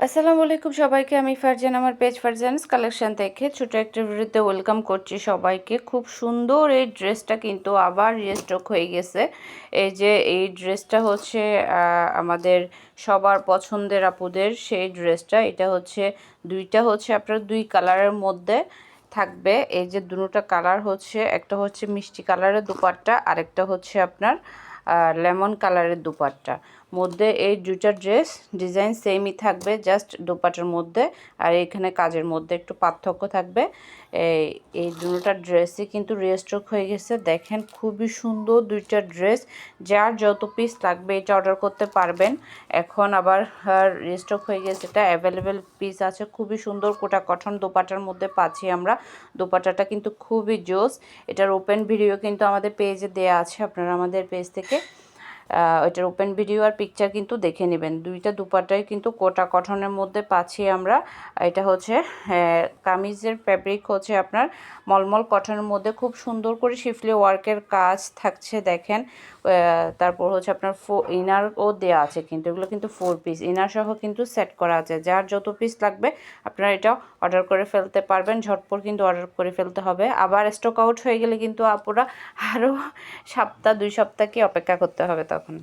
আসসালামু আলাইকুম সবাইকে। আমি ফারজান, আমার পেজ ফারজানস কালেকশন থেকে ছোট একটা ভিডিওতে ওয়েলকাম করছি সবাইকে। খুব সুন্দর এই ড্রেসটা কিন্তু আবার রিস্টক হয়ে গেছে। এই যে এই ড্রেসটা হচ্ছে আমাদের সবার পছন্দের আপুদের সেই ড্রেসটা। এটা হচ্ছে দুইটা হচ্ছে আপনার দুই কালারের মধ্যে থাকবে। এই যে দুটোটা কালার হচ্ছে, একটা হচ্ছে মিষ্টি কালারের দুপাট্টা, আরেকটা হচ্ছে আপনার লেমন কালারের দুপাট্টা। মধ্যে এই দুইটা ড্রেস ডিজাইন সেমই থাকবে, জাস্ট দুপাটার মধ্যে আর এখানে কাজের মধ্যে একটু পার্থক্য থাকবে। এই দুটোটা ড্রেসই কিন্তু রিস্টক হয়ে গেছে। দেখেন খুবই সুন্দর দুইটা ড্রেস। যার যত পিস লাগবে এটা অর্ডার করতে পারবেন। এখন আবার রিস্টক হয়ে গেছে, এটা অ্যাভেলেবেল পিস আছে। খুবই সুন্দর কোটা কটন দোপাটার মধ্যে পাচ্ছি আমরা। দোপাটাটা কিন্তু খুবই জোস। এটার ওপেন ভিডিও কিন্তু আমাদের পেজে দেয়া আছে, আপনারা আমাদের পেজ থেকে ওইটার ওপেন ভিডিও আর পিকচার কিন্তু দেখে নেবেন। দুইটা দুপাটাই কিন্তু কোটা কটনের মধ্যে পাচ্ছি আমরা। এটা হচ্ছে কামিজের ফ্যাব্রিক হচ্ছে আপনার মলমল কটনের মধ্যে খুব সুন্দর করে শিফলি ওয়ার্কের কাজ থাকছে দেখেন। তারপর হচ্ছে আপনার ইনারও দেওয়া আছে, কিন্তু এগুলো কিন্তু 4 পিস ইনার সহ কিন্তু সেট করা আছে। যার যত পিস লাগবে আপনারা এটা অর্ডার করে ফেলতে পারবেন। ঝটপট কিন্তু অর্ডার করে ফেলতে হবে। আবার স্টক আউট হয়ে গেলে কিন্তু আপুরা আরও 2 সপ্তাহ কি অপেক্ষা করতে হবে তখন।